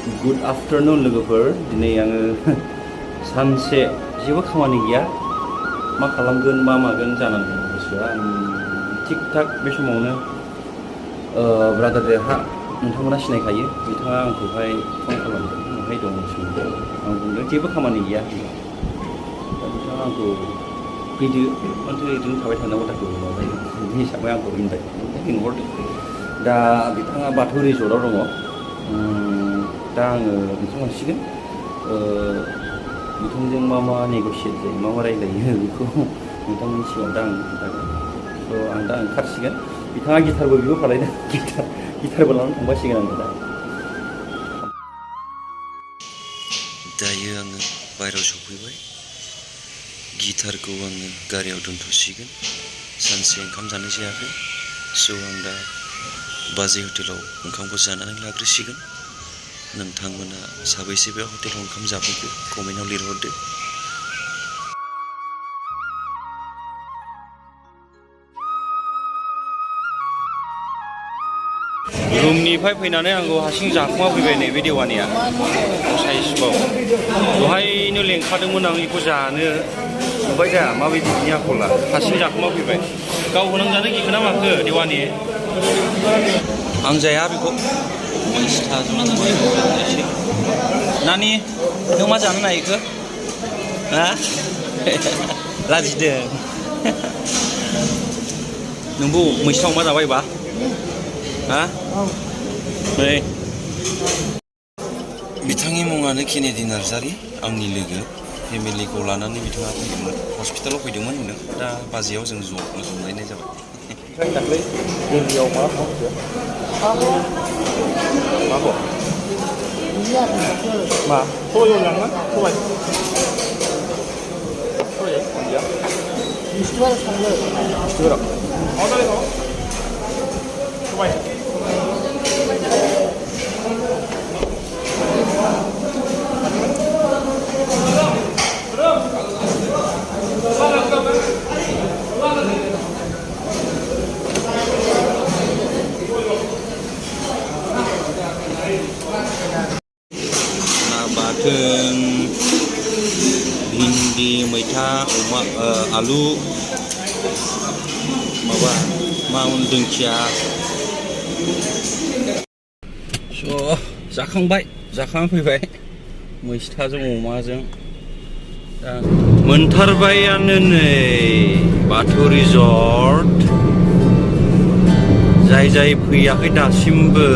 Good afternoon लोगोफोर दिनै आङो सानसे जेबो खामानि गैया मा खालामगोन मा मागोन जानानै दं गोसोआ थिग थाक बे समावनो ब्रादार देरहा नोंथांमोना सिनायखायो बिथाङा आंखौहाय फन खालामदों बहाय दं सोंदों आं बुंदों जेबो खामानि गैया दा बिथाङा आंखौ फैदो मानोथो ओरैनो थाबाय थानांगौ दाखौ माबायो बे हिसाबै आंखौ लिंहरदों दा बिथाङा बाथौ रिजर्टआव दङ दा आङो ओंखाम लांसिगोन बिथांजों मा मा नेगसियेट जायो मा मा रायलायो बेखौ नोंथांमोननि सिगाङाव दा आं खोन्थागोन स' आं दा ओंखारसिगोन बिथाङा गिटारबो बिहरखालायदों गिटारबो लानानै थांबासिगोन आङो दा दायो आङो बायह्रायाव सफैबाय गिटारखौ आङो गारियाव दोनथ'सिगोन सानसे ओंखाम जानाय जायाखै स' आं दा बाजै हटेलाव ओंखामखौ जानानै लाग्रोसिगोन नोंथांमोना साबैसे बे हटेलाव ओंखाम जाफैखो कमेन्टआव लिरहरदो रुमनिफ्राय फैनानै आंखौ हारसिं जाखुमा फैबाय नै बे देवानिया साइसबाव दहायनो लेंखादोंमोन आं बेखौ जानो नुबाय दा माबायदि बिनि आखला हारसिं जाखुमा फैबाय गाव होनांजानो गिखो ना माखो देवानि आं जाया बेखौ नानि नों मा जानो नागिरखो हा लाजिदों नोंबो मैस्थाव मा जाबायबा हा नै बिथांनि मुङानो केनेडि नार्जारि आंनि लोगो फेमिलिखौ लानानै बिथाङा फैदोंमोन हस्पिटालाव फैदोंमोन होनदों दा बाजियाव जों ज' लोगो मोनलायनाय जाबाय दाख्लै दिल्लीयाव मा खालामखो माखौ मा सबाइ एवलांना सबाइ 어디야? 이스트바르 상글 이스트바르 어디서? 소바이 ना बाथोन भिन्दी मैथा अमा आलु माबा माउन दिंखिया स' जाखांना फैबाय मैस्थाजों अमाजों दा मोनथारबायानो नै बाथौ रिजर्ट जाय फैयाखै दासिमबो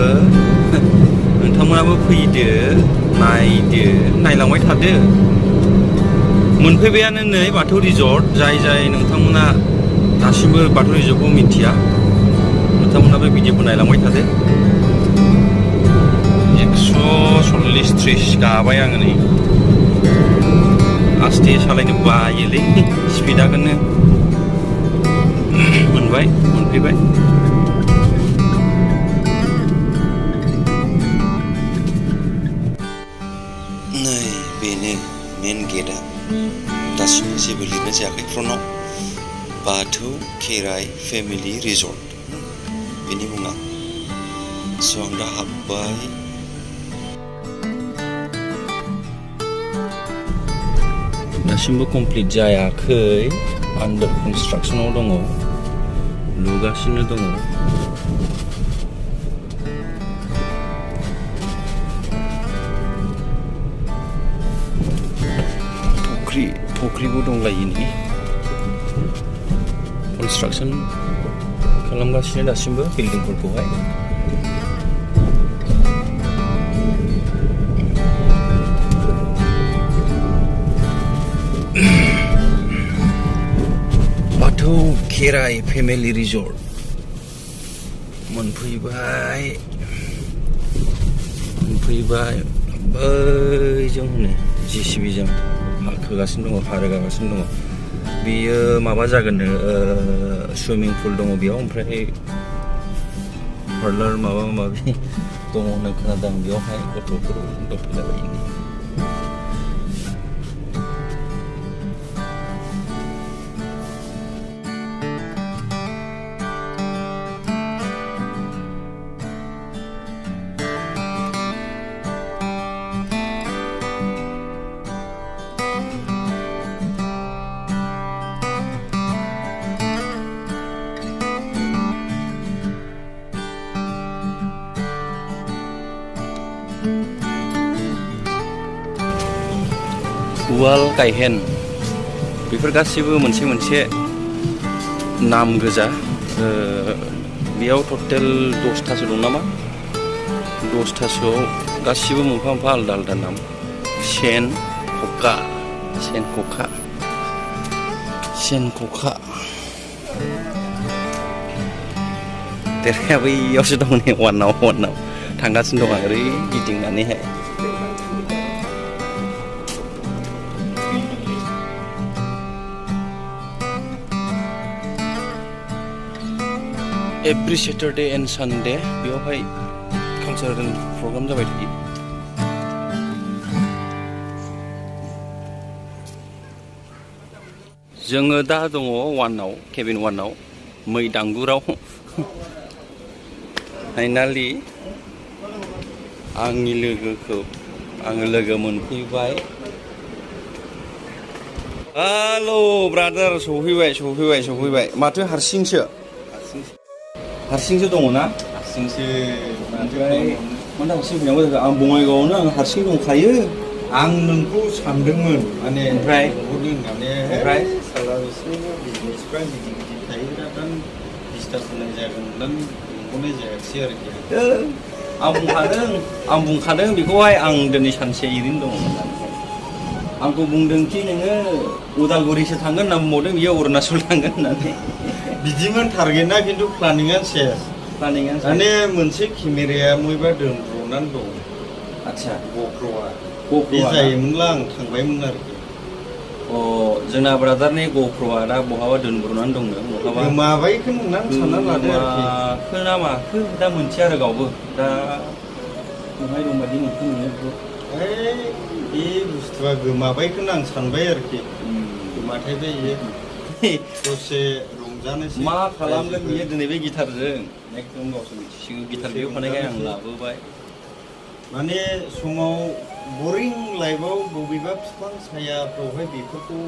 नोंथांमोनाबो फैदो नायदो नायलांबाय थादो मोनफैबायानो नै बाथौ रिजर्ट जाय नोंथांमोना दासिमबो बाथौ रिजर्टखौ मिथिया नोंथांमोनाबो भिडिअखौ नायलांबाय थादो 140-30 गाबाय आङो नै आस्ते सालायनो बायोलै स्पिडाखौनो मोनफैबाय नै बेनो मेन गेटआ दासिमबो जेबो लिरनाय जायाखै फ्रन्टआव बाथौ खेराइ फेमिलि रिजर्ट बेनि मुङा स' आं दा हाबबाय दासिमबो कमप्लिट जायाखै आन्डार कनस्ट्राक्सनाव दङ लुगासिनो दङ फुख्रिबो दंलायो नै कनस्ट्राक्सन खालामगासिनो दासिमबो बिल्डिंफोरखौहाय बाथौ खेराइ फेमिलि रिजर्ट मोनफैबाय बैजों हनै JCBजों हा खोगासिनो दङ हा रोगागासिनो दङ बेयो माबा जागोननो सुइमिं पुल दङ बेयाव ओमफ्राय पार्लार माबा माबि दङ होननाय खोनादों बेयावहाय गथ'फोर दंफैलाबायो उवाल गायहेन बेफोर गासिबो मोनसे मोनसे नाम गोजा। बेयाव टटेल 10थासो दं नामा? 10थासोआव गासिबो मोनफा मोनफा आलदा आलदा नाम। सेन खखा, सेन खखा, सेन खखा। देरहाया बैयावसो दं नै वानाव थांगासिनो दं आं ओरै गिदिंनानैहाय। एभ्रि सेटारडे एन्ड सानडे बेयावहाय कालचारेल प्रग्राम जाबाय थायो। जोङो दा दङ वानाव, केबिन वानाव, मैदांगुराव। फाइनालि आंनि लोगोखौ आङो लोगो मोनफैबाय। हेल' ब्रादार, सफैबाय। माथो हारसिंसो दङ ना? हारसिंसो। ओमफ्राय मानो हारसिं फैनांगौ जाखो? आं बङाइगावआवनो आं हारसिं दंखायो। आं नोंखौ सानदोंमोन, माने ओमफ्राय साला बिसोरनिबो बिजनेसफ्रा गिदिर थायोब्ला दा डिस्टार्ब होनाय जागोन होननानै लिंहरनाय जायाखिसै आरोखि। आं बुंखादों बेखौहाय, आं दिनै सानसे ओरैनो दङ होननानै। आंखौ बुंदोंखि नोङो उदालगुरिसो थांगोन होनना बुंबावदों, बियो अरुणाचल थांगोन होननानै। बिदिमोन टारगेटआ, खिन्थु प्लानिंआ सेस। माने मोनसे केमेराया बबेबा दोनब्र'नानै दं। आदसा, ग'प्र'आ बे ग'प्र'आ जायोमोनब्ला आं थांबायमोन आरोखि। जोंना ब्रादारनि ग'प्र'आ दा बहाबा दोनब्र'नानै दंनो, बहाबा गोमाबायखौ होननानै सानना लादो आरोखि। माखो दा मोनथिया आरो गावबो दा बहाय दंबायदि मोनखो नोङो बेखौ। बे बुस्थुआ गोमाबायखौनो आं सानबाय आरोखि। गोमाथायबाय बियो। दसे रंजानोसै। मा खालामगोन बियो दिनै बे गिटारजों? एकदम गावसोर मिथिसिगौ। गिटार गैयाव थानायखाय आं लाबोबाय। माने समाव बरिं लाइफआव बबेबा बिफां सायाफ्रावहाय बेफोरखौ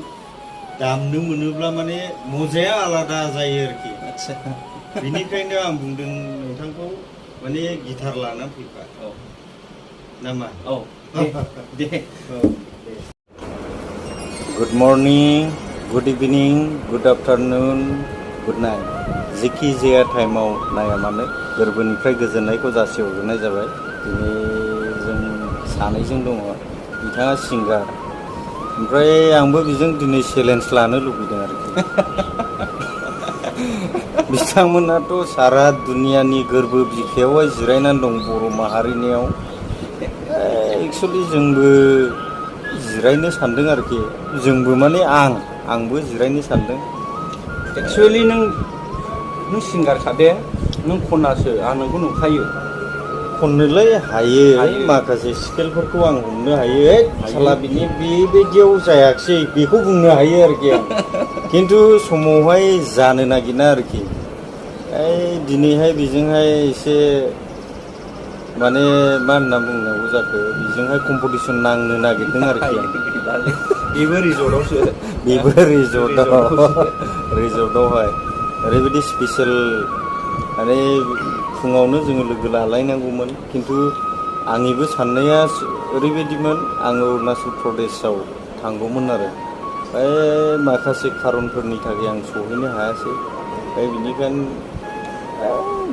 दामनो मोनोब्ला माने मजाया आलादा जायो आरोखि। आदसा, बेनिखायनो आं बुंदों नोंथांखौ, माने गिटार लानानै फैफा। नामा? दे। गुड मर्निं, गुड इभिनिं, गुड आफ्टारनुन, गुड नाइट। जेखि जाया टाइमाव नाया मानो गोरबोनिफ्राय गोजोननायखौ जासिहरग्रोनाय जाबाय। दिनै जों सानैजों दङ, बिथाङा सिंगार, ओमफ्राय आंबो बेजों दिनै चेलेन्ज लानो लुबैदों आरोखि। बिथांमोनाथ' सारा दुनियानि गोरबो बिखायावहाय जिरायनानै दं, बर' माहारिनियाव। एक्सुवेलि जोंबो जिरायनो सानदों आरोखि। जोंबो माने आंबो जिरायनो सानदों। एक्सुवेलि नों सिंगार खादे, नों खनासो, आं नोंखौ नुखायो। खननोलाय हायो, माखासे स्केलफोरखौ आं हमनो हायो। साला बिनि बेबायदियाव जायाखिसै बेखौ बुंनो हायो आरोखि आं। खिन्थु समावहाय जानो नागिरा आरोखि। दिनैहाय बेजोंहाय एसे माने मा होनना बुंनांगौ जाखो, बेजोंहाय कम्पिटिसन नांनो नागिरदों आरोखि आं। बेबो रिजर्टआवसो। बेबो रिजर्टआवहाय ओरैबायदि स्पेसियेल। माने फुङावनो जोङो लोगो लालायनांगौमोन, खिन्थु आंनिबो साननाया ओरैबायदिमोन, आङो अरुणाचल प्रदेशआव थांगौमोन आरो। माखासे खारनफोरनि थाखाय आं सहैनो हायासै। बेनिखायनो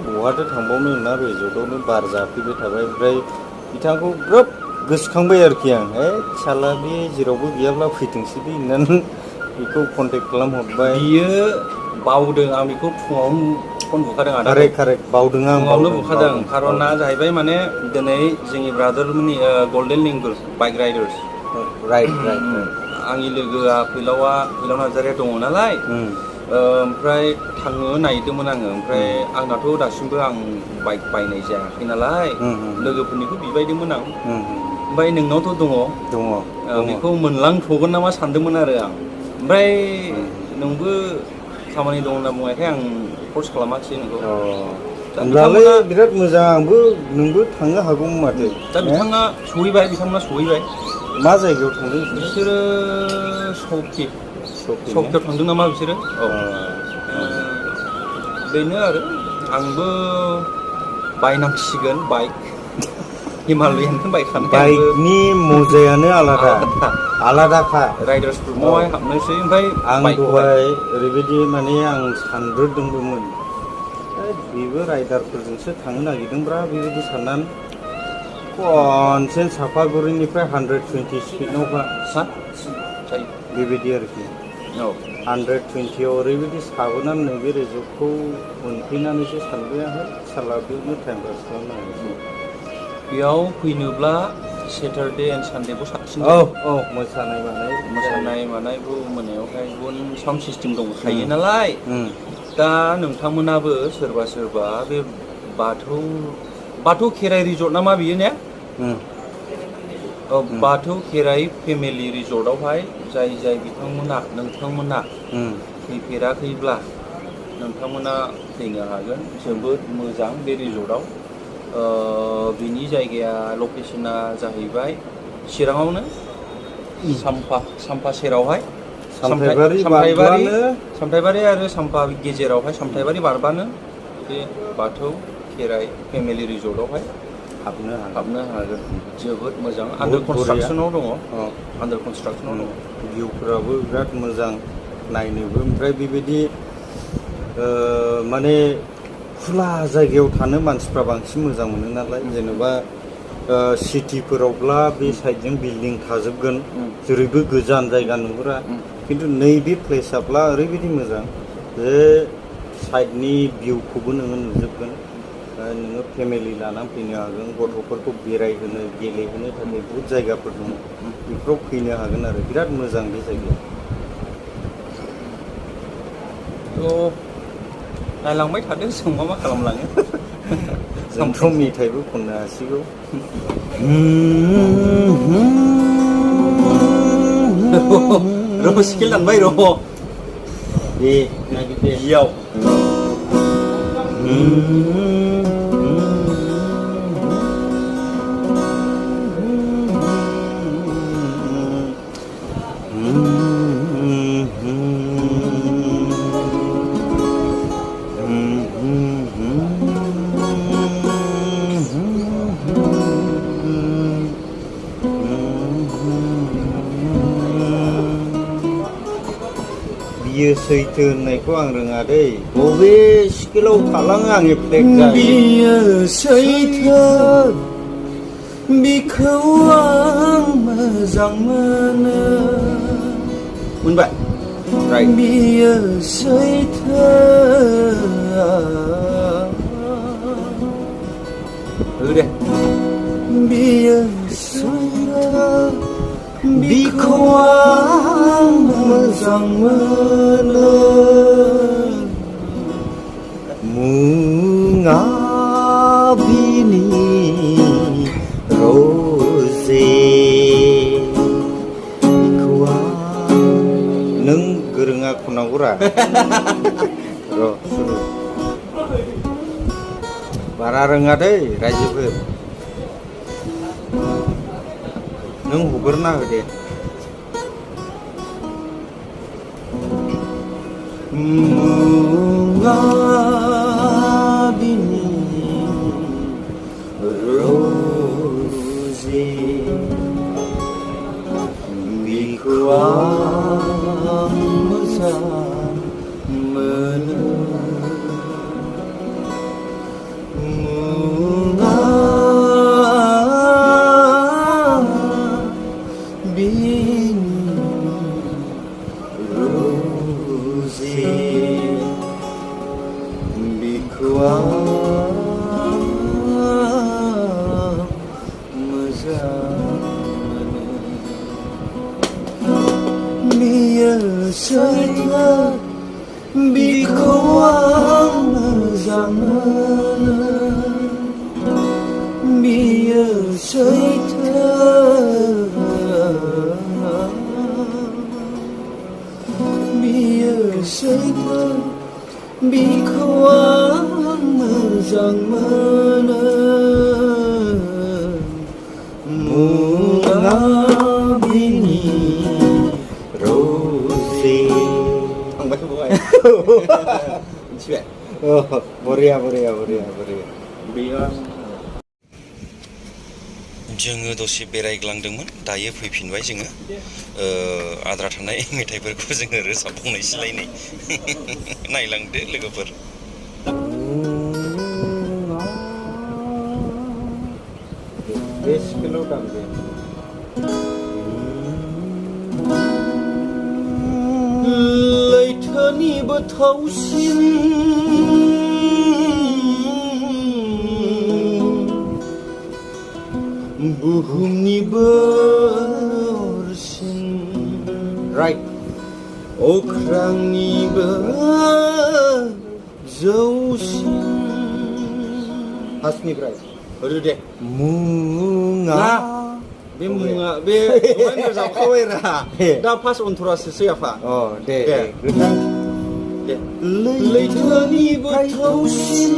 बहाथो थांबावनो होनना रिजर्टआवनो बार जाफैबाय थाबाय। ओमफ्राय बिथांखौ ग्रोब गोसोखांबाय आरोखि आं। साला बे जेरावबो गैयाब्ला फैथोंसै दे होननानै बेखौ कन्टेक्ट खालामहरबाय। बियो बावदों, आं बेखौ फुङावनो फन बुखादों आदा। कारेक्ट बावदों आं। फुङावनो बुखादों। खारना जाहैबाय माने दिनै जोंनि ब्रादारमोननि गल्डेन लिंगुर बाइक राइडार्स। राइट। आंनि लोगोआ फैलाव नार्जारिया दङ नालाय, ओमफ्राय थांनो नागिरदोंमोन आङो। ओमफ्राय आंनाथ' दासिमबो आं बाइक बायनाय जायाखै नालाय, लोगोफोरनिखौ बिबायदोंमोन आं। ओमफ्राय नोंनावथ' दङ। बेखौ मोनलांथ'गोन नामा सानदोंमोन आरो आं। ओमफ्राय नोंबो खामानि दं होनना बुंनायखाय आं फर्स खालामाखिसै नोंखौ। होमब्लालाय बिराद मोजां, नोंबो थांनो हागौमोन माथो। दा बिथांमोना सहैबाय। मा जायगायाव थांदों बिसोरो? सौकियाव थांदों नामा बिसोरो? बेनो आरो आंबो बायनांसिगोन बाइक। हिमालयानखौ बायखानाय बाइकनि मजायानो आलादाखा राइडार्सफोर मावहाय हाबनोसै ओमफ्राय आं बाइकखौहाय दहाय ओरैबायदि माने आं सानग्रोदोंबोमोन बेबो राइडारफोरजोंसो थांनो नागिरदोंब्रा बेबायदि साननानै खनसे सापागुरिनिफ्राय 120 स्पिडआवखा जायो बेबायदि आरोखि औ 120आव ओरैबायदि साबोनानै नैबे रिजर्टखौ मोनफैनानैसो सानबाय आं साला बेयावनो टाइम पास खालामनांगौ बेयाव फैनोब्ला सेटारडे एन्ड सानडेबो साबसिन औ जायो औ मोसानाय मानायबो मोनायावहाय गुबुन साउन्ड सिस्टेम दंखायो नालाय उम दा नोंथांमोनाबो सोरबा बे बाथौ खेराइ रिजर्ट ना मा बियो ने बाथौ खेराइ फेमिलि रिजर्टआवहाय जाय नोंथांमोना फैफेराखैब्ला नोंथांमोना फैनो हागोन जोबोद मोजां बे रिजर्टआव बिनि जायगाया लकेसना जाहैबाय चिराङावनो सामफा सेरावहाय सामथाइबारि आरो सामफा गेजेरावहाय सामथाइबारि बारबानो बे बाथौ खेराइ फेमिलि रिजर्टआवहाय हाबनो हागोन जोबोद मोजां आन्दार कनस्ट्राक्सनाव दङ भिउफोराबो बिराद मोजां नायनोबो ओमफ्राय बेबायदि माने खुला जायगायाव थानो मानसिफ्रा बांसिन मोजां मोनो नालाय जेनेबा सिटिफोरावब्ला बे साइडजों बिल्डिं थाजोबगोन जेरैबो गोजान जायगा नुहुरा खिन्थु नैबे प्लेसआब्ला ओरैबायदि मोजां जे साइडनि भिउखौबो नोङो नुजोबगोन नोङो फेमिलि लानानै फैनो हागोन गथ'फोरखौ बेरायहोनो गेलेहोनो थाखाय बहुद जायगाफोर दङ बेफोराव फैनो हागोन आरो बिराद मोजां बे जायगाया नायलांबाय थादो जों मा खालामलाङो जोंथ' मेथाइबो खननो हासिगौ र' स्केल दानबाय र' दे नागिरदे बेयाव बियो सैथो होननायखौ आं रोङा दै बबे स्केलाव थालाङो आंनि फ्लेग बियो सैथो बिखौ आं मोजां मोनो मोनबाय बियो सैथो दे बियो सैथो बिखौ आं मोजां मोनो मुङा बिनि रजे बिखौ नों गोरोङा खननांगौरा र' सुरु बारा रोङा दै रायजोफोर नों हगारना हो दे मुङा बिनि रजे बिखौ आं मोजां मोनो मुङा बिखौ आं मोजां मोनो बियो सैथो बिखौ आं मोजां मोनो बियो सैथो बियो सैथो बिखौ आं मोजां मोनो मुङा बिनि रजे मिथिबाय बरिया बेयो जोङो दसे बेरायग्लांदोंमोन दायो फैफिनबाय जोङो आद्रा थानाय मेथाइफोरखौ जोङो रोजाबबावनायसैलायनै नायलांदो लोगोफोर बे स्केलाव दामदे लैथोनिबो थौसिन बुहुमनिबो अरसिन राइट अख्रांनिबो जौसिन फार्स्टनिफ्राय होदो दे मुङा बे मुङा बे रोजाबखाबायरा दा फार्स्ट अनथरासो सैयाफा अ दे गोथां दे लैथोनिबो थौसिन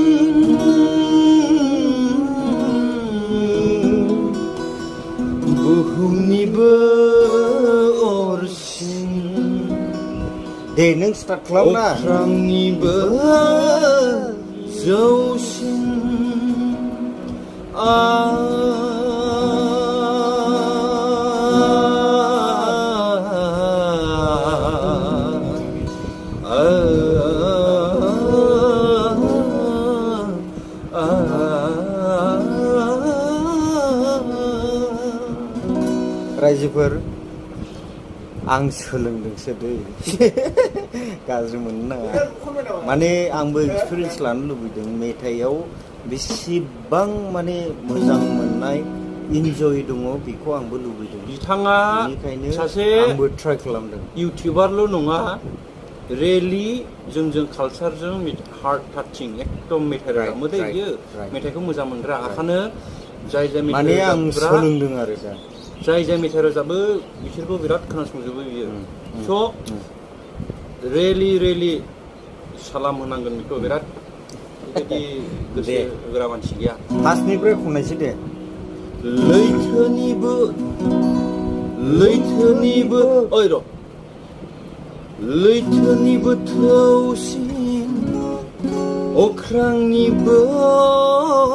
बुहुमनिबो अरसिन दे नों स्टार्ट खालामना अख्रांनिबो जौसिन रायजोफोर आं सोलोंदोंसो दै गाज्रि मोननो नाङा माने आंबो एक्सपिरियेन्स लानो लुबैदों मेथाइयाव बेसेबां माने मोजां मोननाय इन्जय दङ बेखौ आंबो लुबैदों बिथाङा बेनिखायनो सासे आंबो ट्राइ खालामदों इउटिउबारल' नङा रियेलि जोंजों कालचारजों हार्ट टाचिं एकदम मेथाइ रोजाबो दे बियो मेथाइखौ मोजां मोनग्रा ओंखायनो जाय जाय मेथाइ माने आं सोलोंदों आरो दा जाय मेथाइ रोजाबो बिसोरखौ बिराद खोनासंजोबो बियो स' रियेलि सालाम होनांगोन बेखौ बिराद बेबायदि गोसो होग्रा मानसि गैया फार्स्टनिफ्राय खननायसै दे लैथोनिबो ओइ र' लैथोनिबो थौसिन अख्रांनिबो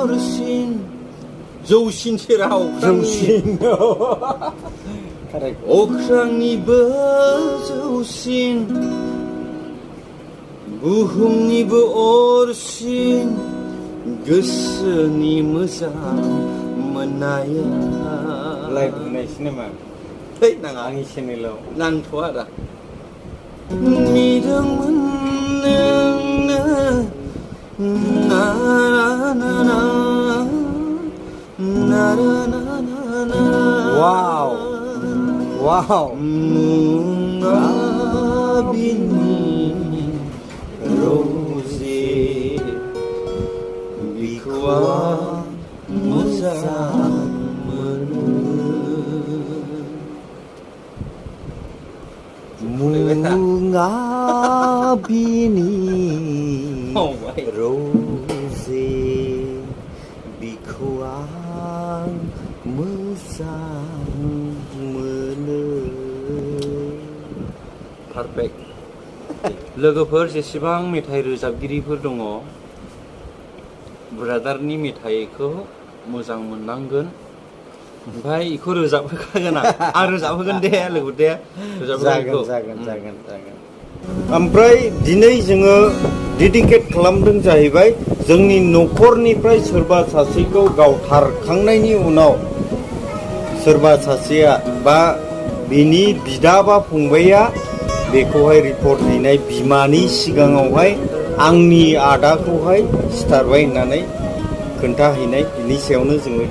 अरसिन जौसिन सेराव जौसिन अख्रांनिबो जौसिन बुहुमनिबो अरसिन गोसोनि मोजां मोननाया लाइभ होनायसै नामा है नाङा आंनि चेनेलाव नांथ'आ दा मिदोंमोन नोंनो ना ना ना Wow! Munga bini rose bikwa muzam Munga bini rose bikwa मोजां मोनो पारफेक्ट लोगोफोर जेसेबां मेथाइ रोजाबगिरिफोर दङ ब्रादारनि मेथाइखौ मोजां मोननांगोन ओमफ्राय बेखौ रोजाबहोखागोन आं रोजाबहोगोन दे लोगो दे जागोन ओमफ्राय दिनै जोङो डेडिकेट खालामदों जाहैबाय जोंनि न'खरनिफ्राय सोरबा सासेखौ गावथारखांनायनि उनाव सोरबा सासेया बा बिनि बिदा बा फंबाया बेखौहाय रिपर्ट हैनाय बिमानि सिगाङावहाय आंनि आदाखौहाय सिथारबाय होननानै खोन्थाहैनाय बिनि सायावनो जोङो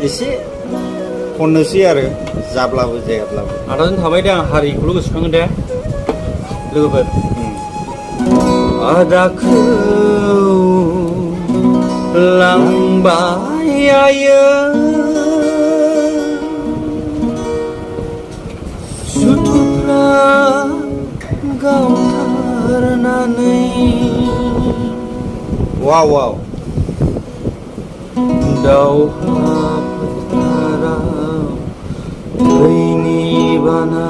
एसे खननोसै आरो जाब्लाबो जायाब्लाबो आदाजों थाबाय दे आं हारिखौल' गोसोखाङो दे लोगोफोर आदाखौ लांबाय आयो सुथुरफ्रा गावथारनानै वाव दावहा फोथाराव थैनि बाना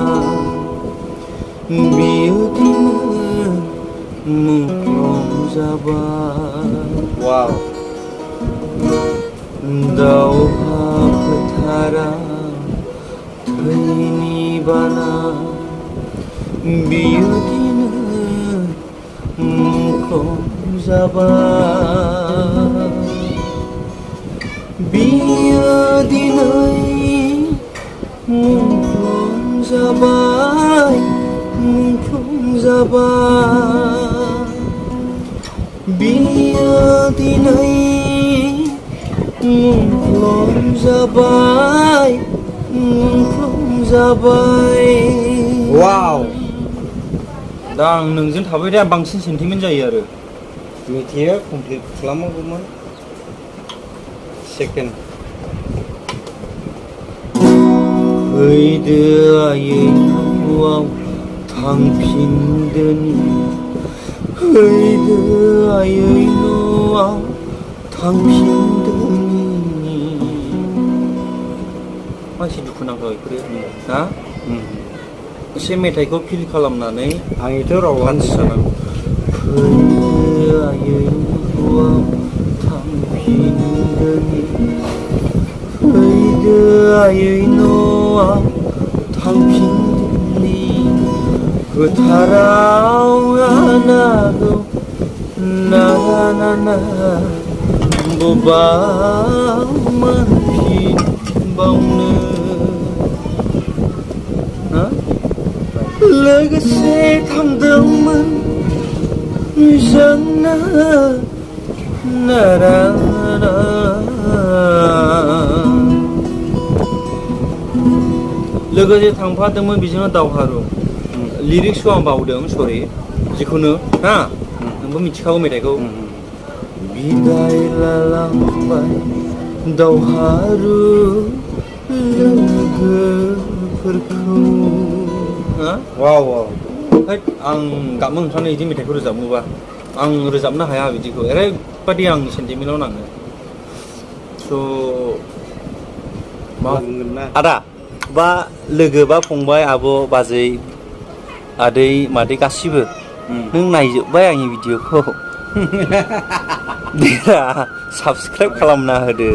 बियो दिनै मुंख्लं जाबाय वाव दावहा बाना बियो दिनै मुंख्लं जाबाय बियो दिनै मुंख्लं जाबाय बियो दिनै मुंख्लं जाबाय वाव दा आं नोंजों थाबाय दा बांसिन सेन्टिमेन्ट जायो आरो मेथाइआ कमप्लिट खालामनांगौमोन सेकेन्ड फैदो आयै न'आव थांफिनदोनि फैदो आयै न'आव थांफिनदोनि मानसि दुखु नांथाव बेफोरो ना एसे मेथाइखौ फिल खालामनानै आंनिथ' रावानो जानांगौ फैदो आयै न'आव थांफिनदोनि फैदो आयै न'आव थांफिनदोनि गोथाराव नागौ ना बबाव मोनफिनबावनो लोगोसे थांदोंमोन जोंना नारा लोगोसे थांफादोंमोन बिजोंनो दावहारु लिरिक्सखौ आं बावदों सरि जिखुनु हा नोंबो मिथिखागौ मेथाइखौ बिदाय लालांबाय दावहारु लोगोफोरखौ वाव वाव आं गाबनो ओंखारनो बिदि मेथाइखौ रोजाबनोबा आं रोजाबनो हाया बिदिखौ ओरैबादि आं सेन्टिमेन्टाव नाङो स' मा बुंगोन ना आदा बा लोगो बा फंबाय आब' बाजै आदै मादै गासिबो नों नायजोब्बाय आंनि भिडिअखौ देरा साबसक्राइब खालामना होदो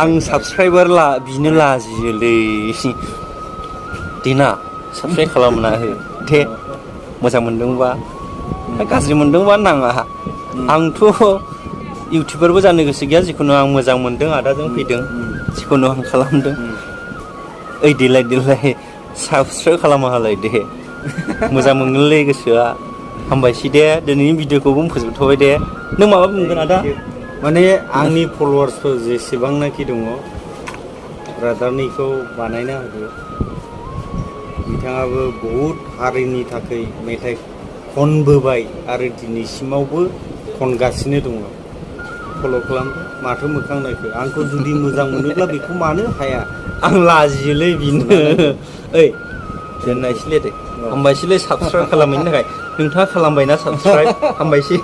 आं साबसक्राइबार बिनो लाजियोलै दिना साबसक्राइब खालामना हो दे मोजां मोनदोंबा गाज्रि मोनदोंबा नाङा आंथ' इउटिउबारबो जानो गोसो गैया जिखुनु आं मोजां मोनदों आदाजों फैदों जिखुनु आं खालामदों ओइ देलाय साबसक्राइब खालामना होलाय दे मोजां मोनगोनलै गोसोआ हामबायसै दे दिनैनि भिडिअखौबो फोजोबथ'बाय दे नों माबा बुंगोन आदा माने आंनि फल'वार्सफोर जेसेबांनाखि दङ ब्रादारनिखौ बानायना होदो बिथाङाबो बहुद हारिनि थाखाय मेथाइ खनबोबाय आरो दिनैसिमावबो खनगासिनो दङ फल' खालामदो माथो मोखां नायखो आंखौ जुदि मोजां मोनोब्ला बेखौ मानो हाया आं लाजियोलै बिनो ओइ दोननायसैलै दे हामबायसैलै साबसक्राइब खालामनायनि थाखाय नोंथाङा खालामबायना साबसक्राइब हामबायसै